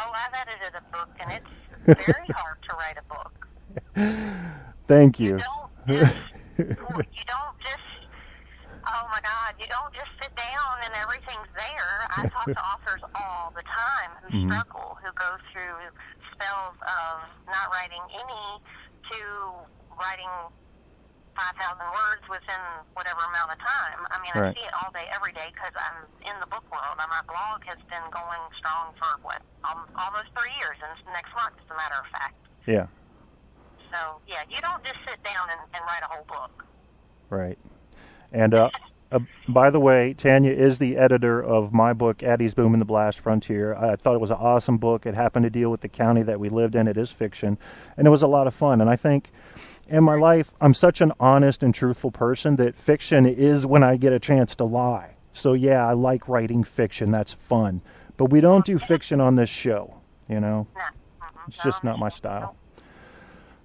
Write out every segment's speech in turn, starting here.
Oh, I've edited a book, and it's very hard to write a book. Thank You you. don't just, you don't just, oh my God, you don't just sit down and everything's there. I talk to authors all the time who Mhm. struggle, who go through spells of not writing any to writing 5,000 words within whatever amount of time. I mean, I Right. see it all day, every day, because I'm in the book world, and my blog has been going strong for, almost 3 years, and next month, as a matter of fact. Yeah. So, yeah, you don't just sit down and write a whole book. Right. And by the way, Tanya is the editor of my book, Addie's Boom and the Blast Frontier. I thought it was an awesome book. It happened to deal with the county that we lived in. It is fiction, and it was a lot of fun. And I think in my life, I'm such an honest and truthful person that fiction is when I get a chance to lie. So yeah, I like writing fiction. That's fun. But we don't do fiction on this show, you know? No. It's just not my style.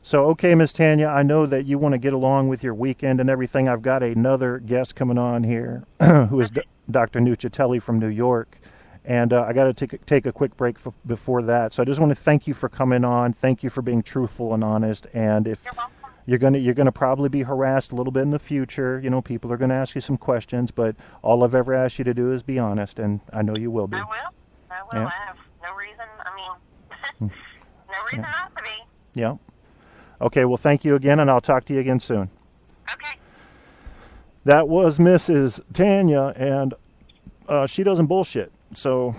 So, okay, Miss Tanya, I know that you want to get along with your weekend and everything. I've got another guest coming on here who is Dr. Nuccitelli from New York. And I got to take a quick break before that. So I just want to thank you for coming on. Thank you for being truthful and honest. And if you're gonna probably be harassed a little bit in the future, you know, people are going to ask you some questions, but all I've ever asked you to do is be honest, and I know you will be. I will. Yeah. I have no reason. I mean, no reason not to be. Yeah. Okay, well, thank you again, and I'll talk to you again soon. Okay. That was Mrs. Tanya, and she doesn't bullshit. So,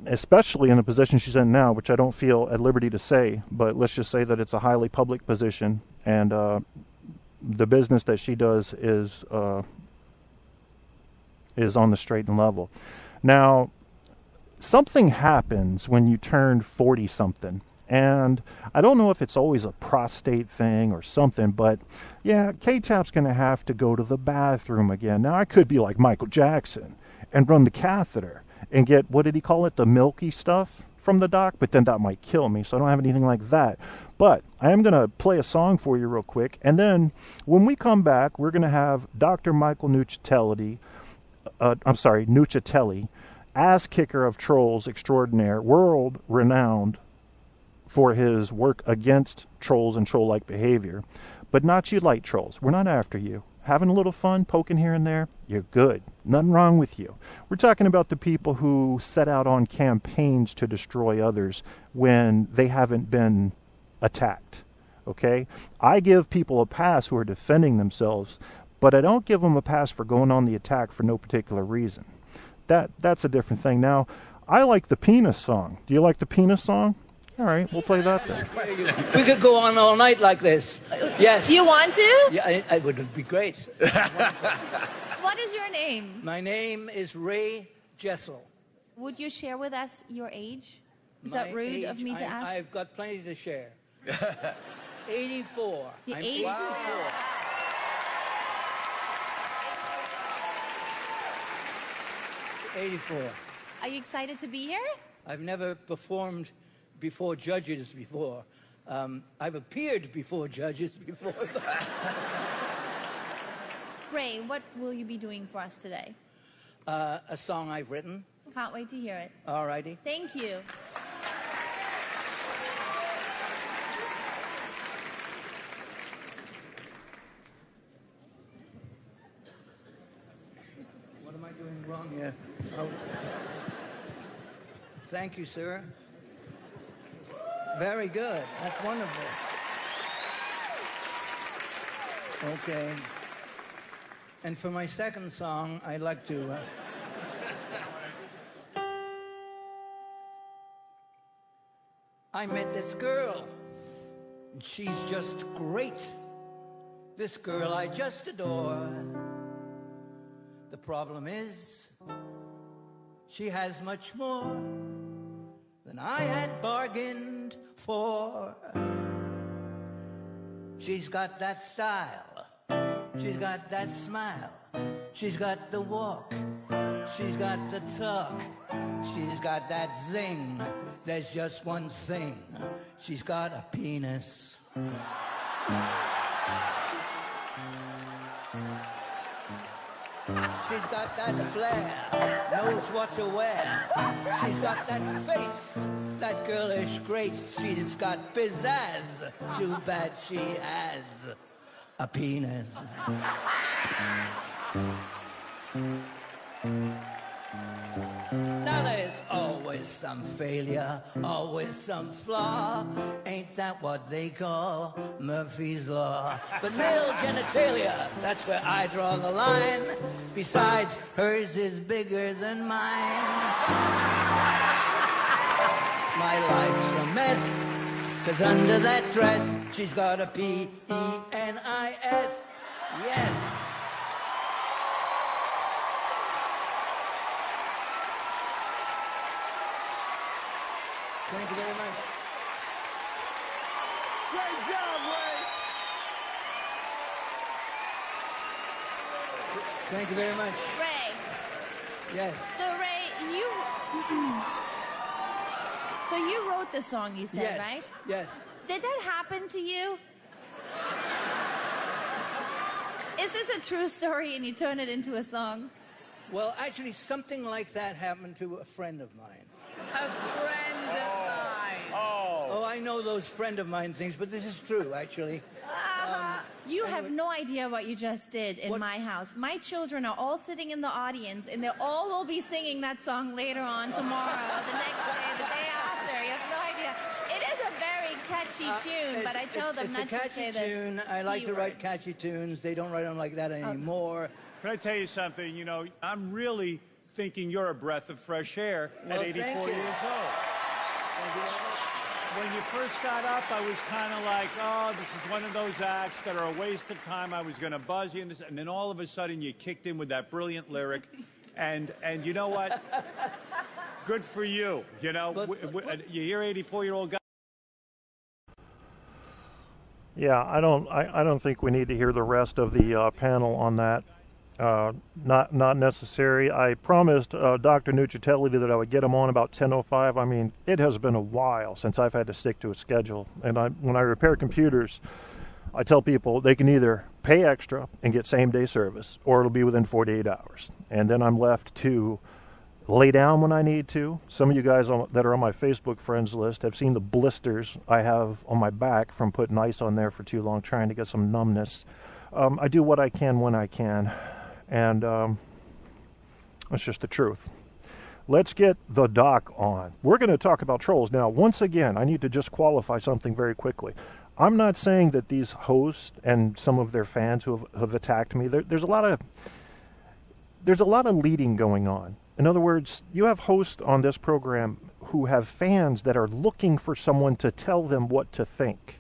especially in the position she's in now, which I don't feel at liberty to say, but let's just say that it's a highly public position, and the business that she does is on the straight and level. Now, something happens when you turn 40-something. And I don't know if it's always a prostate thing or something, but yeah, K-Tap's going to have to go to the bathroom again. Now, I could be like Michael Jackson and run the catheter and get, what did he call it, the milky stuff from the doc, but then that might kill me, so I don't have anything like that. But I am going to play a song for you real quick, and then when we come back, we're going to have Dr. Michael Nuccitelli, ass kicker of trolls extraordinaire, world-renowned for his work against trolls and troll-like behavior. But not you light trolls. We're not after you. Having a little fun, poking here and there, you're good. Nothing wrong with you. We're talking about the people who set out on campaigns to destroy others when they haven't been attacked. Okay? I give people a pass who are defending themselves, but I don't give them a pass for going on the attack for no particular reason. That's a different thing. Now, I like the penis song. Do you like the penis song? All right, we'll play that then. We could go on all night like this. Yes. You want to? Yeah, it would be great. What is your name? My name is Ray Jessel. Would you share with us your age? Is My that rude age, of me to ask? I've got plenty to share. 84. You're I'm 84. 84. Are you excited to be here? I've never performed before judges before. I've appeared before judges before. Ray, what will you be doing for us today? A song I've written. Can't wait to hear it. All righty. Thank you. What am I doing wrong here? Oh. Thank you, sir. Very good. That's wonderful. Okay. And for my second song, I'd like to... I met this girl, and she's just great. This girl I just adore. The problem is, she has much more than I had bargained for. She's got that style, she's got that smile, she's got the walk, she's got the talk, she's got that zing. There's just one thing, she's got a penis. She's got that flair, knows what to wear. She's got that face, that girlish grace. She's got pizzazz. Too bad she has a penis. Now there's always some failure, always some flaw. Ain't that what they call Murphy's Law? But male genitalia, that's where I draw the line. Besides, hers is bigger than mine. My life's a mess, 'cause under that dress, she's got a P-E-N-I-S. Yes. Thank you very much. Great job, Ray. Thank you very much. Ray. Yes. So Ray, you wrote the song, you said, Yes. right? Yes. Did that happen to you? Is this a true story and you turn it into a song? Well, actually, something like that happened to a friend of mine. A friend of mine. Oh, I know those friend of mine things, but this is true, actually. You have no idea what you just did in What? my house. My children are all sitting in the audience, and they all will be singing that song later on tomorrow, the next day, the day after. You have no idea. It is a very catchy tune, but I tell them not to say It's a catchy the tune. I like P to write word. catchy tunes. They don't write them like that anymore. Can I tell you something? You know, I'm really thinking you're a breath of fresh air Well, at thank 84 you. years old. When you first got up, I was kind of like, oh, this is one of those acts that are a waste of time. I was going to buzz you, and then all of a sudden you kicked in with that brilliant lyric. And you know what? Good for you. You know, you hear 84-year-old guy. Yeah, I don't think we need to hear the rest of the panel on that. Not necessary. I promised Dr. Nuccitelli that I would get him on about 10:05. I mean, it has been a while since I've had to stick to a schedule. And when I repair computers, I tell people they can either pay extra and get same-day service, or it'll be within 48 hours. And then I'm left to lay down when I need to. Some of you guys that are on my Facebook friends list have seen the blisters I have on my back from putting ice on there for too long, trying to get some numbness. I do what I can when I can. And that's just the truth. Let's get the doc on. We're going to talk about trolls. Now, once again, I need to just qualify something very quickly. I'm not saying that these hosts and some of their fans who have attacked me, there's a lot of leading going on. In other words, you have hosts on this program who have fans that are looking for someone to tell them what to think.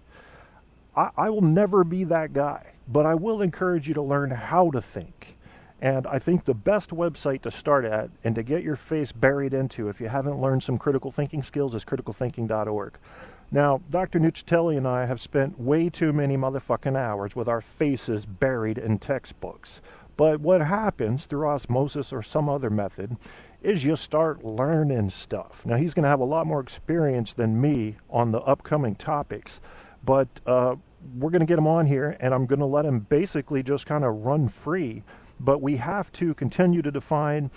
I will never be that guy, but I will encourage you to learn how to think. And I think the best website to start at and to get your face buried into if you haven't learned some critical thinking skills is criticalthinking.org. Now, Dr. Nuccitelli and I have spent way too many motherfucking hours with our faces buried in textbooks. But what happens through osmosis or some other method is you start learning stuff. Now, he's going to have a lot more experience than me on the upcoming topics, but we're going to get him on here, and I'm going to let him basically just kind of run free. But we have to continue to define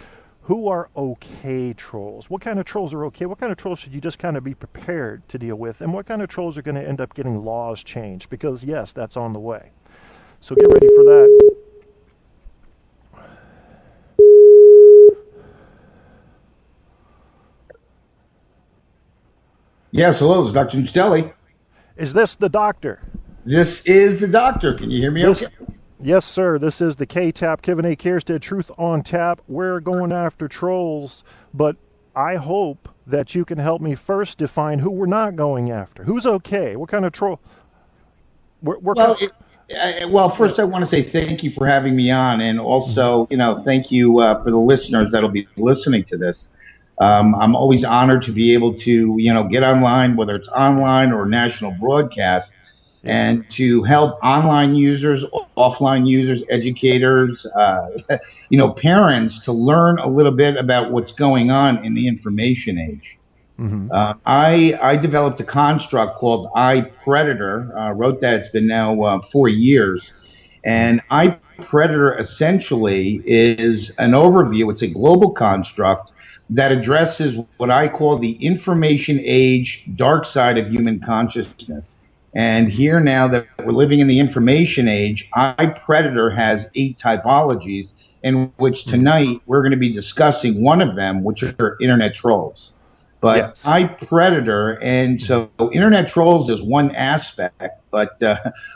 who are okay trolls. What kind of trolls are okay? What kind of trolls should you just kind of be prepared to deal with? And what kind of trolls are going to end up getting laws changed? Because, yes, that's on the way. So get ready for that. Yes, hello, it's Dr. Nuccitelli. Is this the doctor? This is the doctor. Can you hear me okay? Yes, sir. This is the K-Tap, Kevin A. Kierstead, Truth on Tap. We're going after trolls, but I hope that you can help me first define who we're not going after. Who's okay? What kind of troll? Well, first I want to say thank you for having me on, and also, thank you for the listeners that'll be listening to this. I'm always honored to be able to, get online, whether it's online or national broadcast, and to help online users, offline users, educators, parents to learn a little bit about what's going on in the information age. Mm-hmm. I developed a construct called iPredator, wrote that, it's been now 4 years. And Predator essentially is an overview. It's a global construct that addresses what I call the information age dark side of human consciousness. And here, now that we're living in the information age, iPredator has 8 typologies, in which tonight we're going to be discussing one of them, which are internet trolls. But Yes. iPredator, and so internet trolls is one aspect, but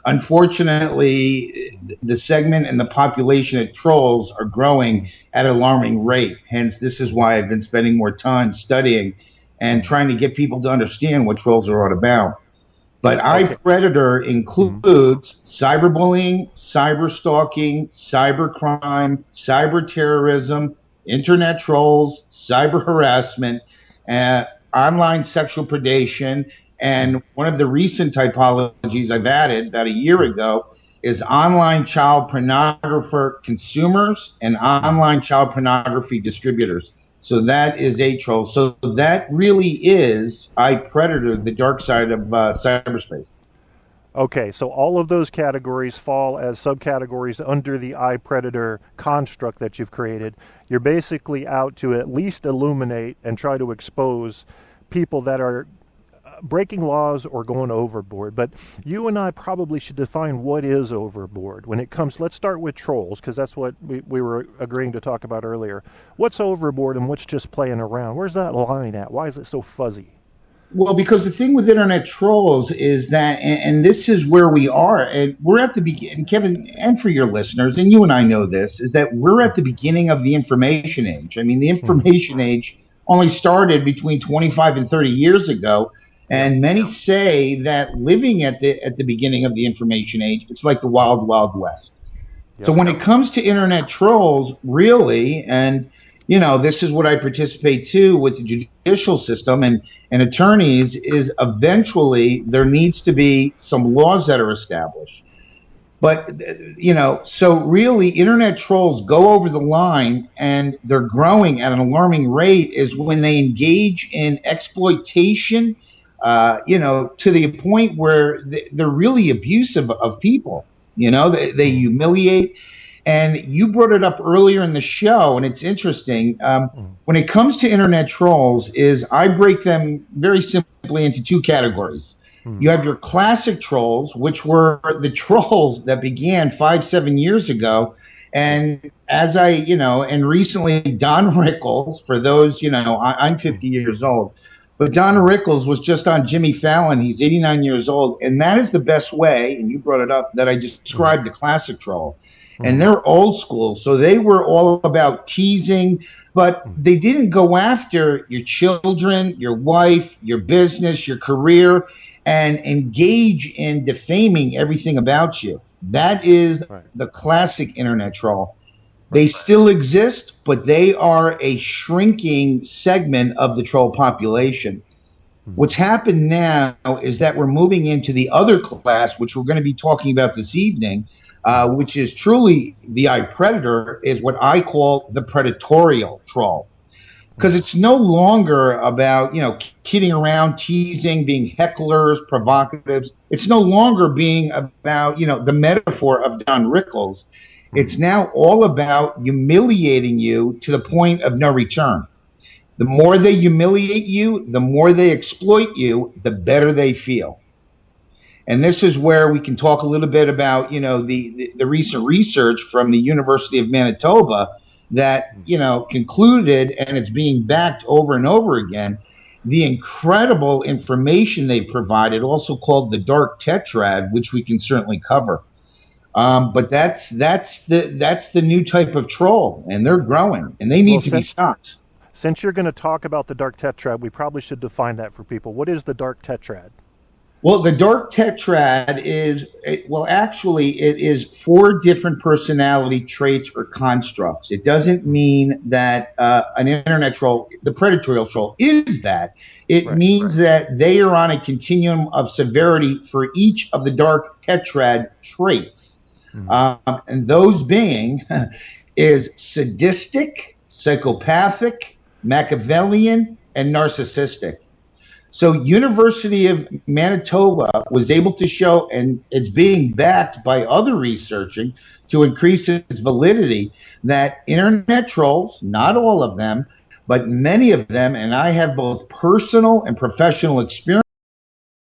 unfortunately, the segment and the population of trolls are growing at an alarming rate. Hence, this is why I've been spending more time studying and trying to get people to understand what trolls are all about. But iPredator includes cyberbullying, cyberstalking, cybercrime, cyber terrorism, internet trolls, cyber harassment, online sexual predation, and one of the recent typologies I've added about a year ago is online child pornographer consumers and online child pornography distributors. So that is a troll. So that really is iPredator, the dark side of cyberspace. Okay, so all of those categories fall as subcategories under the iPredator construct that you've created. You're basically out to at least illuminate and try to expose people that are breaking laws or going overboard. But you and I probably should define what is overboard when it comes. Let's start with trolls, because that's what we were agreeing to talk about earlier. What's overboard and what's just playing around? Where's that line at? Why is it so fuzzy? Well, because the thing with internet trolls is that, and this is where we are, and we're at the beginning, Kevin, and for your listeners, and you and I know this, is that we're at the beginning of the information age. I mean, the information age only started between 25 and 30 years ago, and many say that living at the beginning of the information age, it's like the wild, wild west. Yep. So when it comes to internet trolls, really, and you know, this is what I participate to with the judicial system and attorneys, is eventually there needs to be some laws that are established. But, you know, so really internet trolls go over the line, and they're growing at an alarming rate is when they engage in exploitation, you know, to the point where they're really abusive of people. You know, they humiliate. And you brought it up earlier in the show, and it's interesting. When it comes to internet trolls, is I break them very simply into 2 categories. You have your classic trolls, which were the trolls that began 5-7 years ago. And as I, you know, and recently Don Rickles, for those, you know, I'm 50 years old, but Don Rickles was just on Jimmy Fallon. He's 89 years old. And that is the best way, and you brought it up, that I described the classic troll. And they're old school, so they were all about teasing, but they didn't go after your children, your wife, your business, your career, and engage in defaming everything about you. That is the classic internet troll. They still exist, but they are a shrinking segment of the troll population. What's happened now is that we're moving into the other class, which we're going to be talking about this evening, which is truly the iPredator, is what I call the predatorial troll. Because it's no longer about, you know, kidding around, teasing, being hecklers, provocatives. It's no longer being about, you know, the metaphor of Don Rickles. It's now all about humiliating you to the point of no return. The more they humiliate you, the more they exploit you, the better they feel. And this is where we can talk a little bit about, you know, the recent research from the University of Manitoba that, you know, concluded, and it's being backed over and over again, the incredible information they provided, also called the dark tetrad, which we can certainly cover. But that's the new type of troll, and they're growing, and they need to be stopped. Since you're going to talk about the dark tetrad, we probably should define that for people. What is the dark tetrad? Well, the dark tetrad is, well, actually, it is 4 different personality traits or constructs. It doesn't mean that an internet troll, the predatorial troll, is that. It means that they are on a continuum of severity for each of the dark tetrad traits. And those being is sadistic, psychopathic, Machiavellian, and narcissistic. So University of Manitoba was able to show, and it's being backed by other researching to increase its validity, that internet trolls, not all of them, but many of them, and I have both personal and professional experience